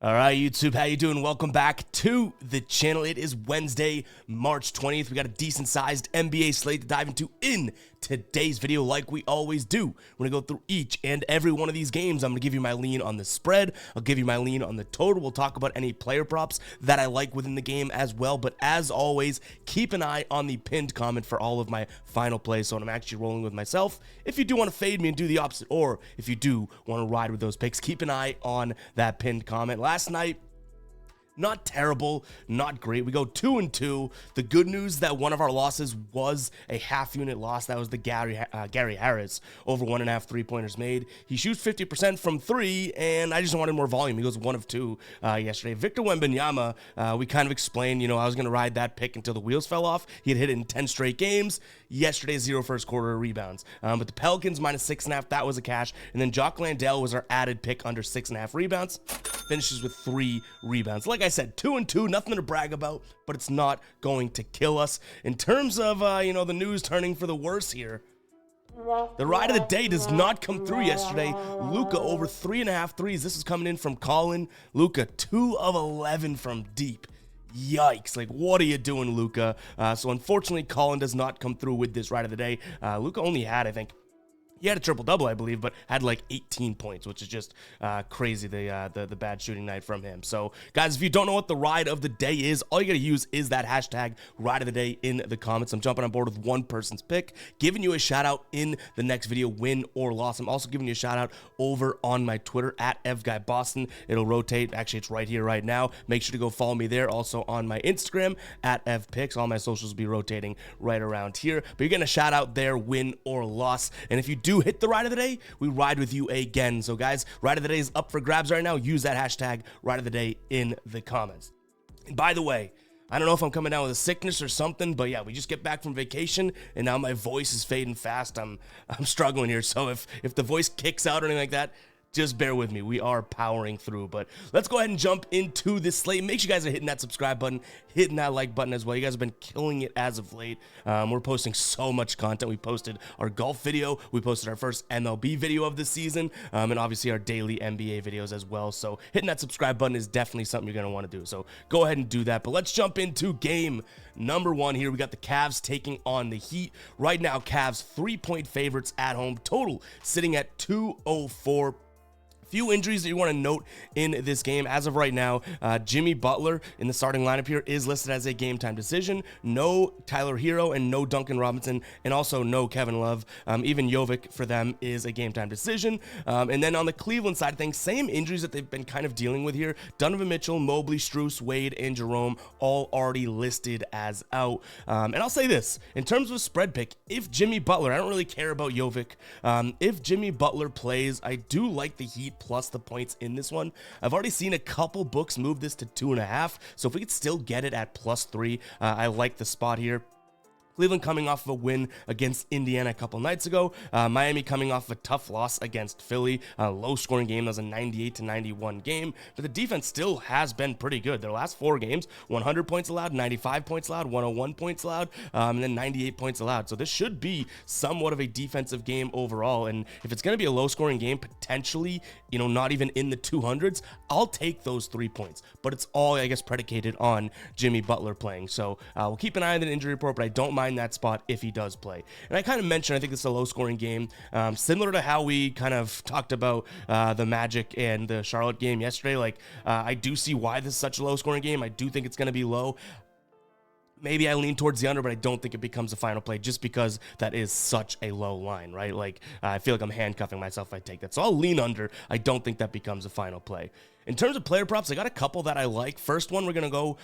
All right, YouTube, how you doing? Welcome back to the channel. It is Wednesday, March 20th. We got a decent-sized NBA slate to dive into in today's video like we always do. We're going to go through each and every one of these games. I'm going to give you my lean on the spread. I'll give you my lean on the total. We'll talk about any player props that I like within the game as well. But as always, keep an eye on the pinned comment for all of my final plays. So when I'm actually rolling with myself, if you do want to fade me and do the opposite, or if you do want to ride with those picks, keep an eye on that pinned comment. Last night, not terrible, not great. We go 2-2. The good news that one of our losses was a half-unit loss. That was the Gary Harris over 1.5 3-pointers made. He shoots 50% from three, and I just wanted more volume. He goes 1 of 2 yesterday. Victor Wembanyama, we kind of explained, I was going to ride that pick until the wheels fell off. He had hit it in 10 straight games. Yesterday, 0 first quarter rebounds. But the Pelicans minus 6.5, that was a cash. And then Jock Landale was our added pick under 6.5 rebounds. Finishes with 3 rebounds. Like I said, 2-2, nothing to brag about, but it's not going to kill us. In terms of, the news turning for the worse here, the ride of the day does not come through yesterday. Luka over 3.5 threes. This is coming in from Colin. Luka 2 of 11 from deep. Yikes, what are you doing, Luka? So unfortunately, Colin does not come through with this ride of the day. Luka only had, I think, he had a triple-double, I believe, but had 18 points, which is just crazy, the bad shooting night from him. So, guys, if you don't know what the ride of the day is, all you got to use is that hashtag ride of the day in the comments. I'm jumping on board with one person's pick, giving you a shout-out in the next video, win or loss. I'm also giving you a shout-out over on my Twitter, at EvGuyBoston. It'll rotate. Actually, it's right here, right now. Make sure to go follow me there. Also on my Instagram, at EvPicks. All my socials will be rotating right around here. But you're getting a shout-out there, win or loss. And if you do hit the ride of the day, we ride with you again. So guys, ride of the day is up for grabs right now. Use that hashtag ride of the day in the comments. And by the way, I don't know if I'm coming down with a sickness or something, but yeah, we just get back from vacation and now my voice is fading fast. I'm struggling here. So if the voice kicks out or anything like that, just bear with me. We are powering through, but let's go ahead and jump into this slate. Make sure you guys are hitting that subscribe button, hitting that like button as well. You guys have been killing it as of late. We're posting so much content. We posted our golf video. We posted our first MLB video of the season, and obviously our daily NBA videos as well. So hitting that subscribe button is definitely something you're going to want to do. So go ahead and do that. But let's jump into game number 1 here. We got the Cavs taking on the Heat. Right now, Cavs 3-point favorites at home. Total sitting at 204. Few injuries that you want to note in this game. As of right now, Jimmy Butler in the starting lineup here is listed as a game time decision. No Tyler Hero and no Duncan Robinson, and also no Kevin Love. Even Jovic for them is a game time decision. And then on the Cleveland side of things, same injuries that they've been kind of dealing with here. Donovan Mitchell, Mobley, Strus, Wade, and Jerome all already listed as out. And I'll say this, in terms of a spread pick, if Jimmy Butler, I don't really care about Jovic, if Jimmy Butler plays, I do like the Heat plus the points in this one. I've already seen a couple books move this to 2.5, so if we could still get it at +3, I like the spot here. Cleveland coming off of a win against Indiana a couple nights ago. Miami coming off a tough loss against Philly. Low-scoring game. That was a 98-91 game. But the defense still has been pretty good. Their last 4 games, 100 points allowed, 95 points allowed, 101 points allowed, and then 98 points allowed. So this should be somewhat of a defensive game overall. And if it's going to be a low-scoring game, potentially, not even in the 200s, I'll take those 3 points. But it's all, I guess, predicated on Jimmy Butler playing. So we'll keep an eye on the injury report, but I don't mind that spot if he does play. And I kind of mentioned, I think this is a low-scoring game, similar to how we kind of talked about the Magic and the Charlotte game yesterday. I do see why this is such a low-scoring game. I do think it's going to be low. Maybe I lean towards the under, but I don't think it becomes a final play just because that is such a low line, right? I feel like I'm handcuffing myself if I take that. So I'll lean under. I don't think that becomes a final play. In terms of player props, I got a couple that I like. First one we're going to go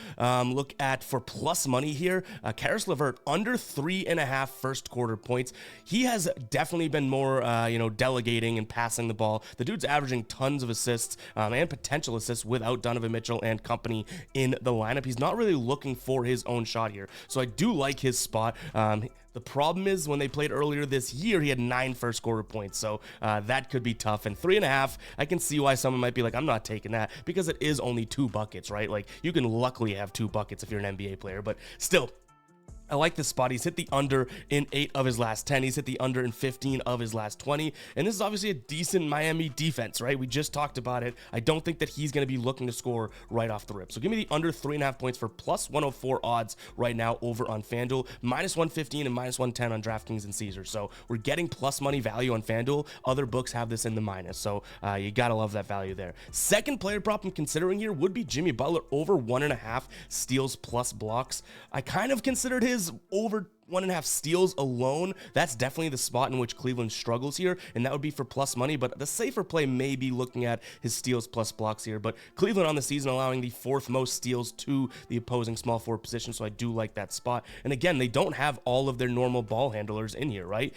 look at for plus money here. Karis LeVert, under 3.5 first quarter points. He has definitely been more, delegating and passing the ball. The dude's averaging tons of assists and potential assists without Donovan Mitchell and company in the lineup. He's not really looking for his own shot here. So I do like his spot. The problem is when they played earlier this year, he had 9 first quarter points. So that could be tough. And 3.5, I can see why someone might be like, I'm not taking that because it is only 2 buckets, right? You can luckily have 2 buckets if you're an NBA player, but still, I like this spot. He's hit the under in 8 of his last 10. He's hit the under in 15 of his last 20. And this is obviously a decent Miami defense, right? We just talked about it. I don't think that he's going to be looking to score right off the rip. So give me the under 3.5 points for plus 104 odds right now over on FanDuel, minus 115 and minus 110 on DraftKings and Caesars. So we're getting plus money value on FanDuel. Other books have this in the minus. So you got to love that value there. Second player prop I'm considering here would be Jimmy Butler over 1.5 steals plus blocks. I kind of considered his over 1.5 steals alone. That's definitely the spot in which Cleveland struggles here, and that would be for plus money, but the safer play may be looking at his steals plus blocks here. But Cleveland on the season allowing the 4th most steals to the opposing small forward position, so I do like that spot. And again, they don't have all of their normal ball handlers in here, right?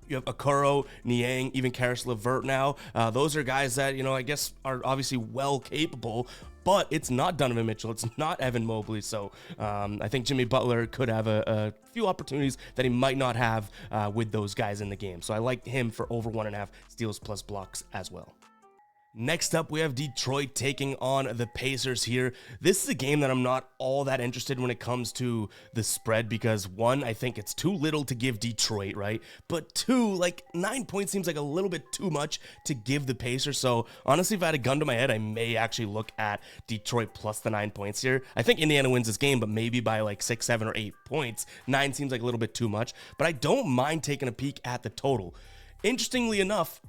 You have Okoro, Niang, even Karis LeVert now. Those are guys that, I guess are obviously well capable, but it's not Donovan Mitchell. It's not Evan Mobley. So I think Jimmy Butler could have a few opportunities that he might not have with those guys in the game. So I like him for over 1.5 steals plus blocks as well. Next up, we have Detroit taking on the Pacers here. This is a game that I'm not all that interested in when it comes to the spread because, one, I think it's too little to give Detroit, right? But two, 9 points seems like a little bit too much to give the Pacers. So honestly, if I had a gun to my head, I may actually look at Detroit plus the 9 points here. I think Indiana wins this game, but maybe by 6, 7, or 8 points. 9 seems like a little bit too much, but I don't mind taking a peek at the total. Interestingly enough,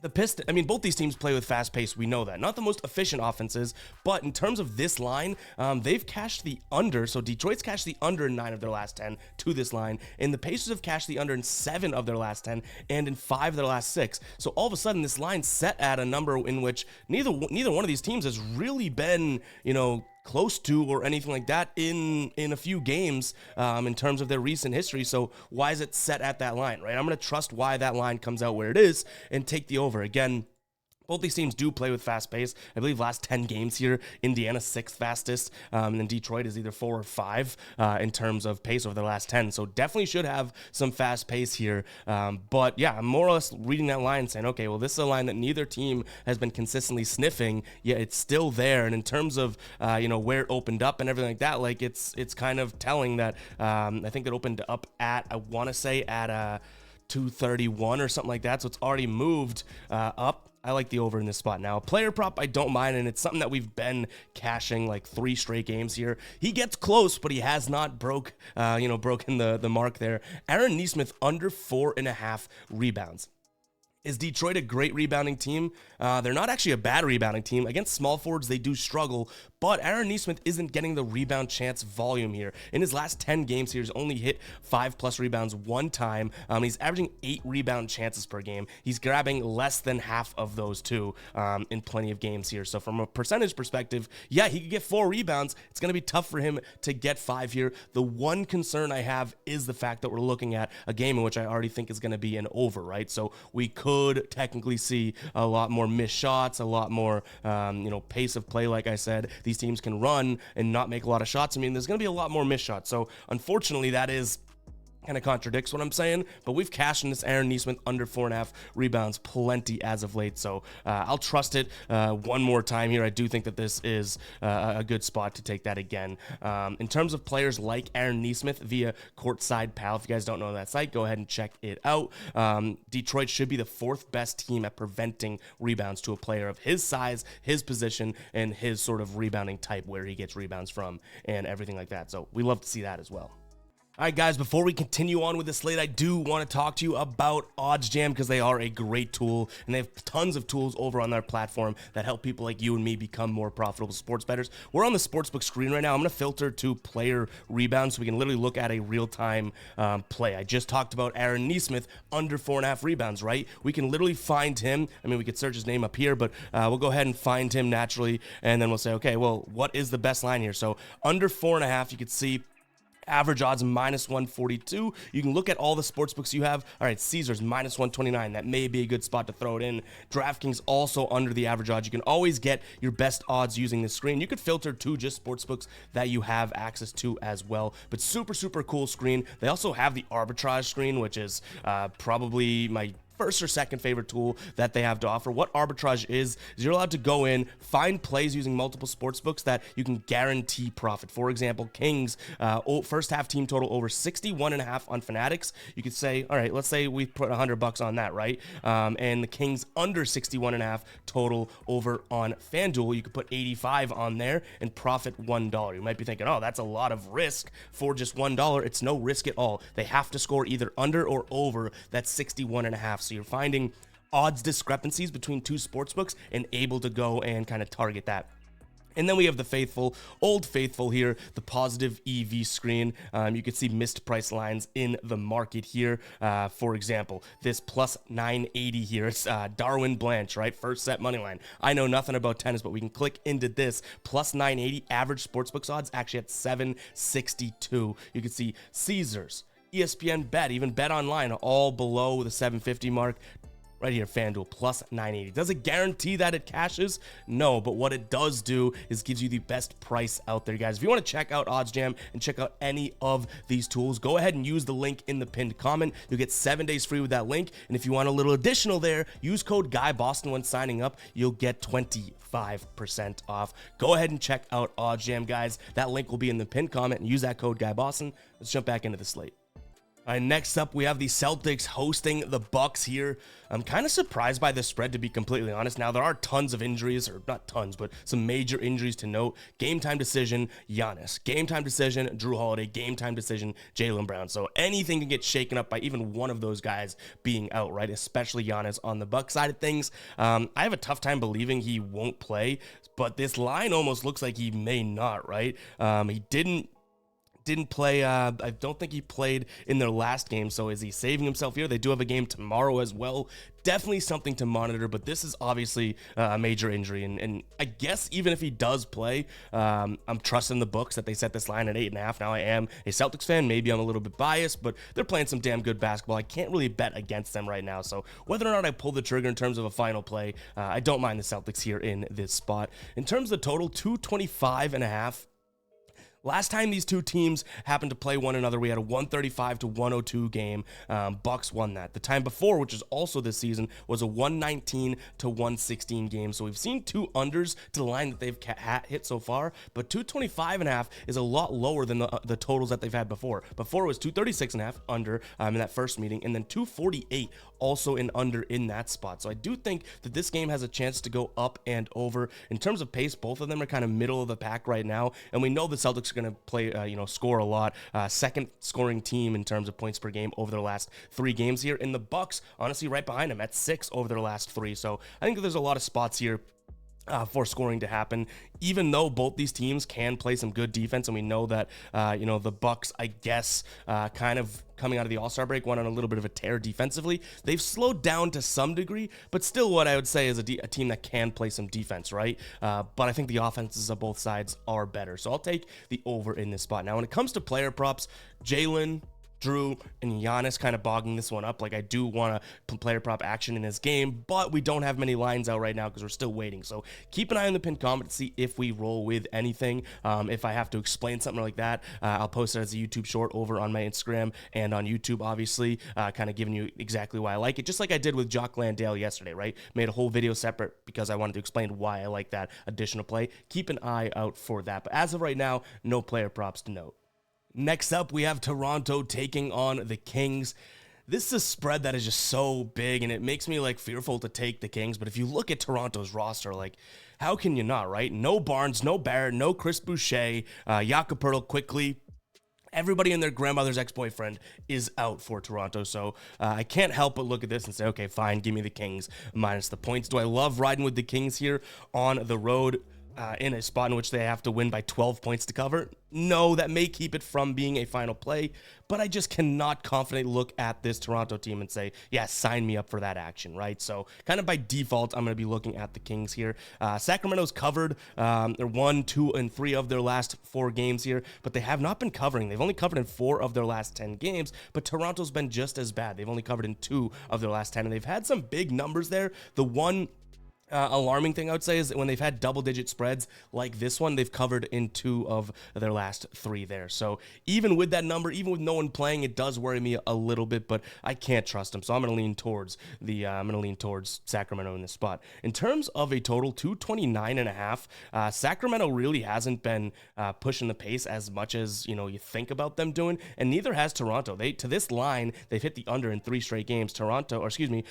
the Pistons, both these teams play with fast pace. We know that. Not the most efficient offenses, but in terms of this line, they've cashed the under. So Detroit's cashed the under in 9 of their last 10 to this line, and the Pacers have cashed the under in 7 of their last 10 and in 5 of their last 6. So all of a sudden, this line's set at a number in which neither one of these teams has really been, close to or anything like that in a few games in terms of their recent history. So why is it set at that line, right? I'm going to trust why that line comes out where it is and take the over. Again, both these teams do play with fast pace. I believe last 10 games here, Indiana's 6th fastest, and then Detroit is either 4 or 5 in terms of pace over the last 10. So definitely should have some fast pace here. But yeah, I'm more or less reading that line and saying, okay, well, this is a line that neither team has been consistently sniffing, yet it's still there. And in terms of, where it opened up and everything like that, it's kind of telling that I think it opened up at, I want to say at 231 or something like that. So it's already moved up. I like the over in this spot now. Player prop, I don't mind, and it's something that we've been cashing 3 straight games here. He gets close, but he has not broken the mark there. Aaron Nesmith under 4.5 rebounds. Is Detroit a great rebounding team? They're not actually a bad rebounding team. Against small forwards, they do struggle, but Aaron Nesmith isn't getting the rebound chance volume here. In his last 10 games here, he's only hit 5+ rebounds 1 time. He's averaging 8 rebound chances per game. He's grabbing less than half of those too in plenty of games here. So from a percentage perspective, yeah, he could get 4 rebounds. It's going to be tough for him to get 5 here. The one concern I have is the fact that we're looking at a game in which I already think is going to be an over, right? So we could technically see a lot more missed shots, a lot more, pace of play. Like I said, these teams can run and not make a lot of shots. There's going to be a lot more missed shots. So unfortunately, that is kind of contradicts what I'm saying, but we've cashed in this Aaron Nesmith under 4.5 rebounds plenty as of late. So I'll trust it one more time here. I do think that this is a good spot to take that again. In terms of players like Aaron Nesmith via Courtside Pal, if you guys don't know that site, go ahead and check it out. Detroit should be the 4th best team at preventing rebounds to a player of his size, his position, and his sort of rebounding type, where he gets rebounds from and everything like that. So we love to see that as well. All right, guys, before we continue on with the slate, I do want to talk to you about OddsJam because they are a great tool, and they have tons of tools over on their platform that help people like you and me become more profitable sports bettors. We're on the sportsbook screen right now. I'm going to filter to player rebounds so we can literally look at a real-time play. I just talked about Aaron Nesmith under 4.5 rebounds, right? We can literally find him. We could search his name up here, but we'll go ahead and find him naturally, and then we'll say, okay, well, what is the best line here? So under 4.5, you could see average odds minus 142. You can look at all the sports books you have. All right, Caesars minus 129. That may be a good spot to throw it in. DraftKings also under the average odds. You can always get your best odds using this screen. You could filter to just sports books that you have access to as well. But super, super cool screen. They also have the arbitrage screen, which is probably my first or second favorite tool that they have to offer. What arbitrage is you're allowed to go in, find plays using multiple sports books that you can guarantee profit. For example, Kings first half team total over 61.5 on Fanatics. You could say, all right, let's say we put $100 on that, right? And the Kings under 61.5 total over on FanDuel. You could put 85 on there and profit $1. You might be thinking, oh, that's a lot of risk for just $1. It's no risk at all. They have to score either under or over that 61.5. So you're finding odds discrepancies between two sportsbooks and able to go and kind of target that. And then we have the faithful, old faithful here, the positive EV screen. You can see missed price lines in the market here. For example, this plus 980 here. It's Darwin Blanche, right? First set money line. I know nothing about tennis, but we can click into this. Plus 980 average sportsbooks odds actually at 762. You can see Caesars, ESPN Bet, even Bet Online, all below the 750 mark. Right here, FanDuel, plus 980. Does it guarantee that it cashes? No, but what it does do is gives you the best price out there, guys. If you want to check out OddsJam and check out any of these tools, go ahead and use the link in the pinned comment. You'll get 7 days free with that link. And if you want a little additional there, use code GUYBOSTON when signing up. You'll get 25% off. Go ahead and check out OddsJam, guys. That link will be in the pinned comment, and use that code GUYBOSTON. Let's jump back into the slate. All right, next up, we have the Celtics hosting the Bucks here. I'm kind of surprised by the spread, to be completely honest. Now, there are tons of injuries, or not tons, but some major injuries to note. Game time decision, Giannis. Game time decision, Drew Holiday. Game time decision, Jaylen Brown. So anything can get shaken up by even one of those guys being out, right? Especially Giannis on the Bucks side of things. I have a tough time believing he won't play, but this line almost looks like he may not, right? He didn't play. I don't think he played in their last game. So is he saving himself here? They do have a game tomorrow as well. Definitely something to monitor, but this is obviously a major injury. And I guess even if he does play, I'm trusting the books that they set this line at 8.5. Now, I am a Celtics fan. Maybe I'm a little bit biased, but they're playing some damn good basketball. I can't really bet against them right now. So whether or not I pull the trigger in terms of a final play, I don't mind the Celtics here in this spot. In terms of the total, 225.5. Last time these two teams happened to play one another, we had a 135 to 102 game. Bucks won that. The time before, which is also this season, was a 119 to 116 game. So we've seen two unders to the line that they've hit so far, but 225.5 is a lot lower than the totals that they've had before. Before it was 236.5 under in that first meeting, and then 248 also an under in that spot. So I do think that this game has a chance to go up and over. In terms of pace, both of them are kind of middle of the pack right now, and we know the Celtics are going to play, score a lot. Second scoring team in terms of points per game over their last 3 games here. And the Bucks, honestly, right behind them at 6 over their last 3. So I think there's a lot of spots here for scoring to happen, even though both these teams can play some good defense. And we know that, the Bucks, I guess, kind of coming out of the All-Star break, went on a little bit of a tear defensively. They've slowed down to some degree, but still what I would say is a team that can play some defense, right? But I think the offenses of both sides are better. So I'll take the over in this spot. Now, when it comes to player props, Jaylen, Drew, and Giannis kind of bogging this one up. Like, I do want to player prop action in this game, but we don't have many lines out right now because we're still waiting. So keep an eye on the pinned comment to see if we roll with anything. If I have to explain something like that, I'll post it as a YouTube short over on my Instagram and on YouTube, obviously, kind of giving you exactly why I like it, just like I did with Jock Landale yesterday, right? Made a whole video separate because I wanted to explain why I like that additional play. Keep an eye out for that. But as of right now, no player props to note. Next up, we have Toronto taking on the Kings. This is a spread that is just so big, and it makes me fearful to take the Kings. But if you look at Toronto's roster, how can you not, right? No Barnes, no Barrett, no Chris Boucher, Jakob Poeltl quickly. Everybody and their grandmother's ex-boyfriend is out for Toronto, so I can't help but look at this and say, okay, fine, give me the Kings minus the points. Do I love riding with the Kings here on the road? In a spot in which they have to win by 12 points to cover? No, that may keep it from being a final play, but I just cannot confidently look at this Toronto team and say, yeah, sign me up for that action, right? So kind of by default, I'm going to be looking at the Kings here. Sacramento's covered. They're 1, 2, and 3 of their last 4 games here, but they have not been covering. They've only covered in 4 of their last 10 games, but Toronto's been just as bad. They've only covered in 2 of their last 10, and they've had some big numbers there. The one alarming thing I would say is that when they've had double-digit spreads like this one, they've covered in 2 of their last 3 there. So even with that number, even with no one playing, it does worry me a little bit, but I can't trust them. So I'm going to lean towards Sacramento in this spot. In terms of a total, 229.5. Sacramento really hasn't been pushing the pace as much as you think about them doing, and neither has Toronto. To this line, they've hit the under in 3 straight games.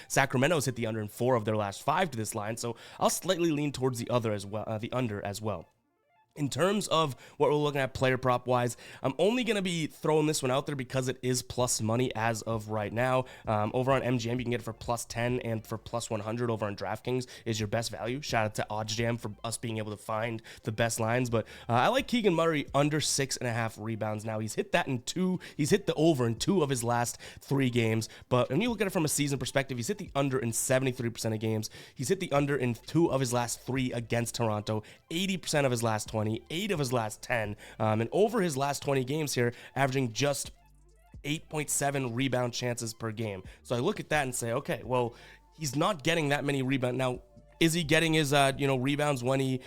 Sacramento's hit the under in 4 of their last 5 to this line. So I'll slightly lean towards the under as well. In terms of what we're looking at player prop wise, I'm only going to be throwing this one out there because it is plus money as of right now. Over on MGM, you can get it for plus 10 and for plus 100 over on DraftKings is your best value. Shout out to OddsJam for us being able to find the best lines. But I like Keegan Murray under 6.5 rebounds now. He's hit that in 2. He's hit the over in 2 of his last 3 games. But when you look at it from a season perspective, he's hit the under in 73% of games. He's hit the under in 2 of his last 3 against Toronto, 80% of his last 20. 8 of his last 10, and over his last 20 games here, averaging just 8.7 rebound chances per game. So I look at that and say, okay, well, he's not getting that many rebounds. Now, is he getting his rebounds when he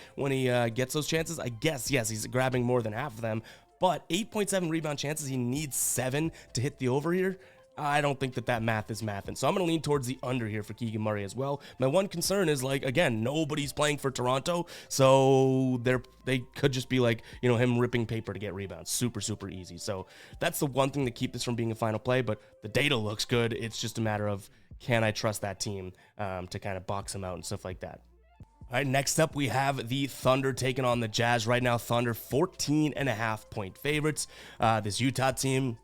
gets those chances? I guess yes, he's grabbing more than half of them. But 8.7 rebound chances, he needs 7 to hit the over here. I don't think that math is mathing. So I'm going to lean towards the under here for Keegan Murray as well. My one concern is, again, nobody's playing for Toronto, so they could just be him ripping paper to get rebounds. Super, super easy. So that's the one thing to keep this from being a final play, but the data looks good. It's just a matter of, can I trust that team to kind of box them out and stuff like that. All right, next up, we have the Thunder taking on the Jazz. Right now, Thunder 14.5-point favorites. This Utah team,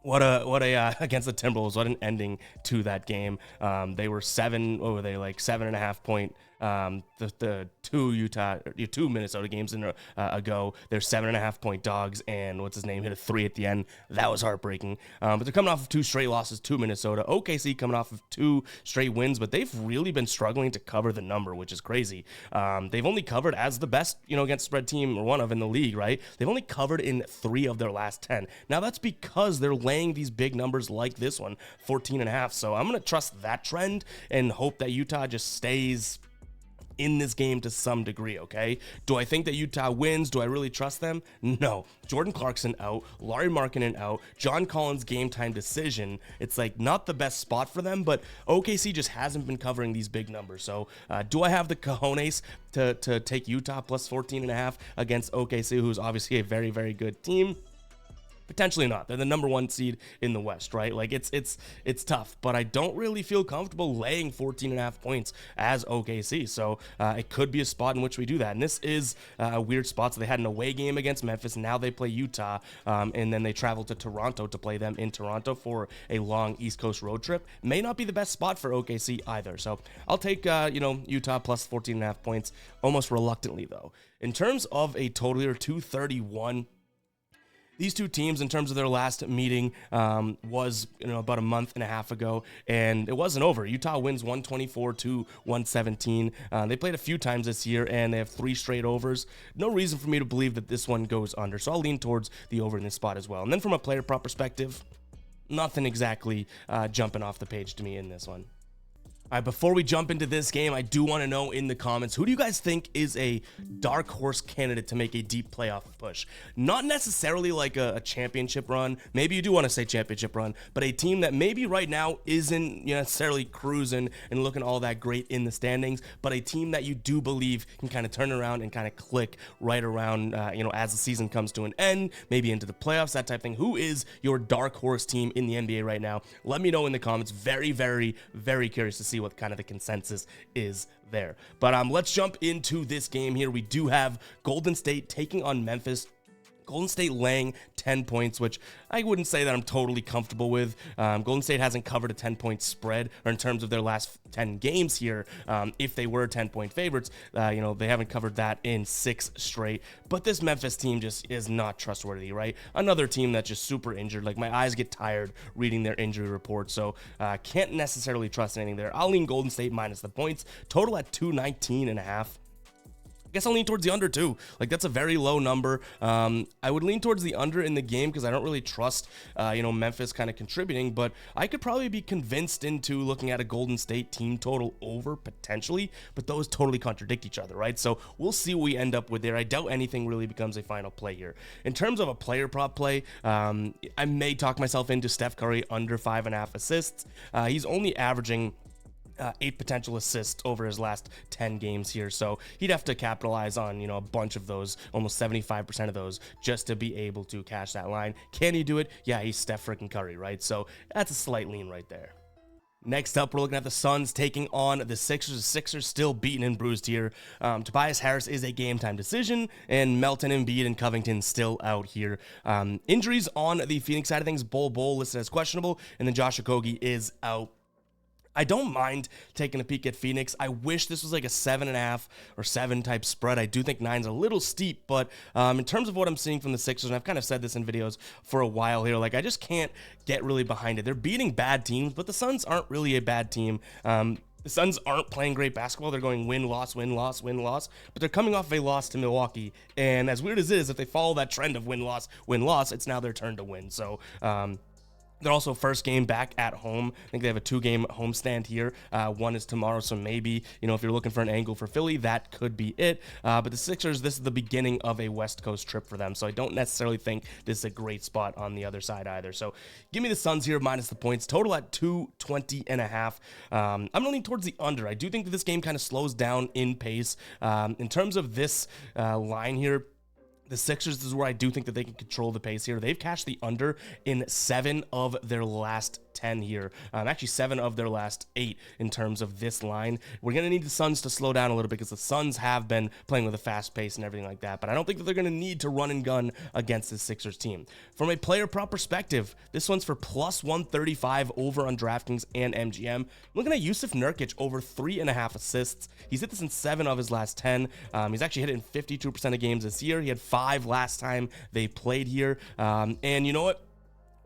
What a against the Timberwolves, what an ending to that game. They were 7.5 point. The two Minnesota games ago, they're 7.5 point dogs, and what's his name hit a 3 at the end. That was heartbreaking. But they're coming off of 2 straight losses to Minnesota. OKC coming off of 2 straight wins, but they've really been struggling to cover the number, which is crazy. They've only covered as the best, against spread team or one of in the league, right? They've only covered in 3 of their last 10. Now that's because they're laying these big numbers like this one, 14.5. So I'm going to trust that trend and hope that Utah just stays in this game to some degree, okay? Do I think that Utah wins? Do I really trust them? No. Jordan Clarkson out, Lauri Markkanen out, John Collins game time decision. It's not the best spot for them, but OKC just hasn't been covering these big numbers. So do I have the cojones to take Utah plus 14.5 against OKC, who's obviously a very, very good team? Potentially not. They're the number 1 seed in the West, right? It's tough, but I don't really feel comfortable laying 14.5 points as OKC. So it could be a spot in which we do that. And this is a weird spot. So they had an away game against Memphis. Now they play Utah, and then they travel to Toronto to play them in Toronto for a long East Coast road trip. May not be the best spot for OKC either. So I'll take Utah plus 14.5 points, almost reluctantly though. In terms of a total here, 231. These two teams, in terms of their last meeting, was about a month and a half ago, and it wasn't over. Utah wins 124-117. They played a few times this year, and they have 3 straight overs. No reason for me to believe that this one goes under, so I'll lean towards the over in this spot as well. And then from a player prop perspective, nothing exactly jumping off the page to me in this one. All right, before we jump into this game, I do want to know in the comments, who do you guys think is a dark horse candidate to make a deep playoff push? Not necessarily like a championship run. Maybe you do want to say championship run, but a team that maybe right now isn't necessarily cruising and looking all that great in the standings, but a team that you do believe can kind of turn around and kind of click right around, as the season comes to an end, maybe into the playoffs, that type of thing. Who is your dark horse team in the NBA right now? Let me know in the comments. Very, very, very curious to see what kind of the consensus is there. But let's jump into this game here. We do have Golden State taking on Memphis. Golden State laying 10 points, which I wouldn't say that I'm totally comfortable with. Golden State hasn't covered a 10-point spread, or in terms of their last 10 games here, if they were 10-point favorites, they haven't covered that in 6 straight. But this Memphis team just is not trustworthy, right? Another team that's just super injured. My eyes get tired reading their injury report, so can't necessarily trust anything there. I'll lean Golden State minus the points. Total at 219.5. I guess I'll lean towards the under too. Like, that's a very low number. I would lean towards the under in the game because I don't really trust, Memphis kind of contributing, but I could probably be convinced into looking at a Golden State team total over potentially, but those totally contradict each other, right? So we'll see what we end up with there. I doubt anything really becomes a final play here. In terms of a player prop play, I may talk myself into Steph Curry under 5.5 assists. He's only averaging 8 potential assists over his last 10 games here, so he'd have to capitalize on a bunch of those, almost 75% of those, just to be able to cash that line. Can he do it? Yeah, he's Steph freaking Curry, right? So that's a slight lean right there. Next up, we're looking at the Suns taking on the Sixers. The Sixers still beaten and bruised here. Tobias Harris is a game-time decision, and Melton, Embiid, and Covington still out here. Injuries on the Phoenix side of things, Bol listed as questionable, and then Josh Okogie is out. I don't mind taking a peek at Phoenix. I wish this was like a 7.5 or 7 type spread. I do think 9's a little steep, but in terms of what I'm seeing from the Sixers, and I've kind of said this in videos for a while here, like, I just can't get really behind it. They're beating bad teams, but the Suns aren't really a bad team. The Suns aren't playing great basketball. They're going win-loss, win-loss, win-loss, but they're coming off a loss to Milwaukee. And as weird as it is, if they follow that trend of win-loss, win-loss, it's now their turn to win. So, they're also first game back at home. I think they have a 2-game homestand here. One is tomorrow, so maybe, if you're looking for an angle for Philly, that could be it. But the Sixers, this is the beginning of a West Coast trip for them, so I don't necessarily think this is a great spot on the other side either. So give me the Suns here minus the points. Total at 220.5. I'm going to lean towards the under. I do think that this game kind of slows down in pace. In terms of this line here, the Sixers, this is where I do think that they can control the pace here. They've cashed the under in 7 of their last 10 here. Actually, 7 of their last 8 in terms of this line. We're going to need the Suns to slow down a little bit because the Suns have been playing with a fast pace and everything like that. But I don't think that they're going to need to run and gun against the Sixers team. From a player prop perspective, this one's for plus 135 over on DraftKings and MGM. I'm looking at Yusuf Nurkic over 3.5 assists. He's hit this in 7 of his last 10. He's actually hit it in 52% of games this year. He had 5 last time they played here. And you know what?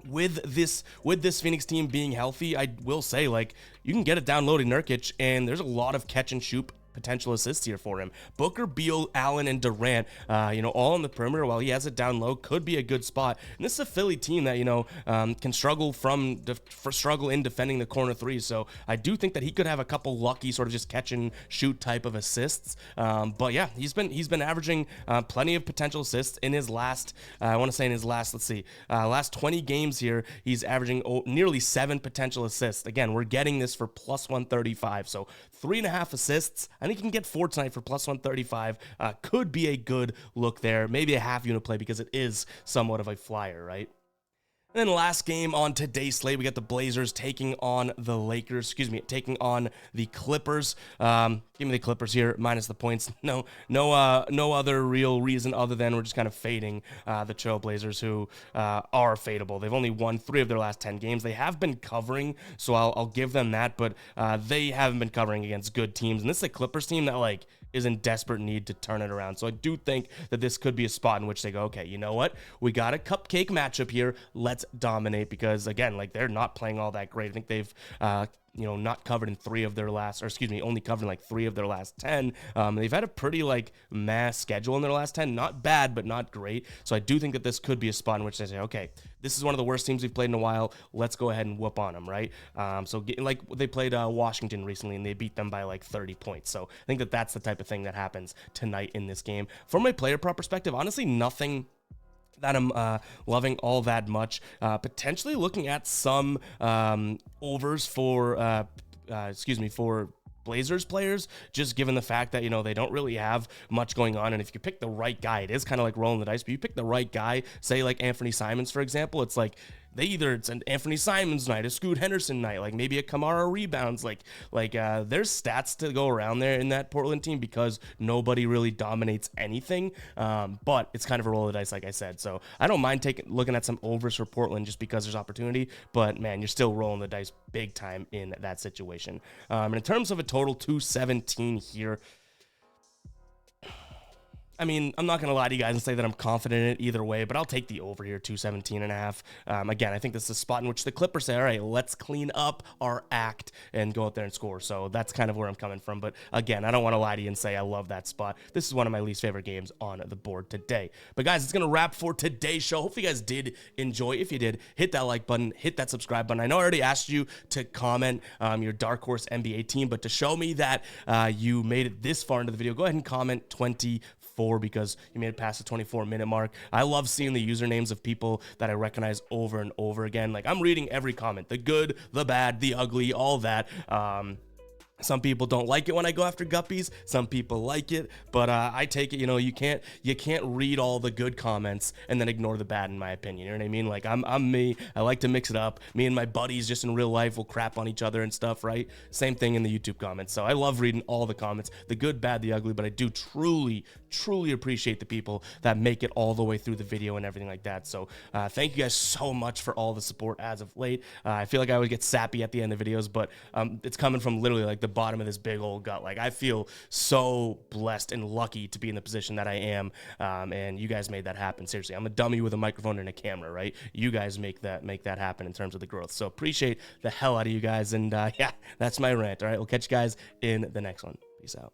With this Phoenix team being healthy, I will say, like, you can get it downloading Nurkic, and there's a lot of catch and shoot potential assists here for him. Booker, Beal, Allen, and Durant, all on the perimeter while he has it down low, could be a good spot. And this is a Philly team that, can struggle in defending the corner threes. So I do think that he could have a couple lucky sort of just catch and shoot type of assists. But yeah, he's been averaging plenty of potential assists in his last, last 20 games here. He's averaging nearly 7 potential assists. Again, we're getting this for plus 135. So 3.5 assists. I think you can get 4 tonight for plus 135. Could be a good look there. Maybe a half unit play because it is somewhat of a flyer, right? And then last game on today's slate, we got the Blazers taking on the Lakers. Taking on the Clippers. Give me the Clippers here, minus the points. No other real reason other than we're just kind of fading the Trailblazers, who are fadeable. They've only won 3 of their last 10 games. They have been covering, so I'll give them that, but they haven't been covering against good teams. And this is a Clippers team that, is in desperate need to turn it around. So I do think that this could be a spot in which they go, okay, you know what? We got a cupcake matchup here. Let's dominate, because again, they're not playing all that great. I think they've not covered in 3 of their last, only covered 3 of their last 10. They've had a pretty mass schedule in their last 10. Not bad, but not great. So I do think that this could be a spot in which they say, okay, this is one of the worst teams we've played in a while. Let's go ahead and whoop on them, right? They played Washington recently and they beat them by 30 points. So I think that that's the type of thing that happens tonight in this game. From a player prop perspective, honestly, nothing that I'm loving all that much. Potentially looking at some overs for Blazers players, just given the fact that, they don't really have much going on. And if you pick the right guy, it is kind of like rolling the dice, but you pick the right guy, say Anthony Simons, for example, it's it's an Anthony Simons night, a Scoot Henderson night, maybe a Kamara rebounds, there's stats to go around there in that Portland team because nobody really dominates anything, but it's kind of a roll of the dice, like I said. So I don't mind looking at some overs for Portland just because there's opportunity, but man, you're still rolling the dice big time in that situation. And in terms of a total 217 here, I mean, I'm not going to lie to you guys and say that I'm confident in it either way, but I'll take the over here, 217.5. Again, I think this is a spot in which the Clippers say, all right, let's clean up our act and go out there and score. So that's kind of where I'm coming from. But again, I don't want to lie to you and say I love that spot. This is one of my least favorite games on the board today. But guys, it's going to wrap for today's show. Hopefully you guys did enjoy. If you did, hit that like button, hit that subscribe button. I know I already asked you to comment your dark horse NBA team, but to show me that you made it this far into the video, go ahead and comment 24 because you made it past the 24-minute mark. I love seeing the usernames of people that I recognize over and over again. Like, I'm reading every comment, the good, the bad, the ugly, all that. Some people don't like it when I go after guppies. Some people like it, but I take it. You know, you can't read all the good comments and then ignore the bad. In my opinion, you know what I mean? Like, I'm me. I like to mix it up. Me and my buddies just in real life will crap on each other and stuff, right? Same thing in the YouTube comments. So I love reading all the comments, the good, bad, the ugly. But I do truly appreciate the people that make it all the way through the video and everything like that. So thank you guys so much for all the support as of late. I feel like I would get sappy at the end of videos, but it's coming from literally like the bottom of this big old gut. Like, I feel so blessed and lucky to be in the position that I am, and you guys made that happen. Seriously, I'm a dummy with a microphone and a camera, right? You guys make that happen in terms of the growth. So appreciate the hell out of you guys, and yeah, that's my rant. All right, we'll catch you guys in the next one. Peace out.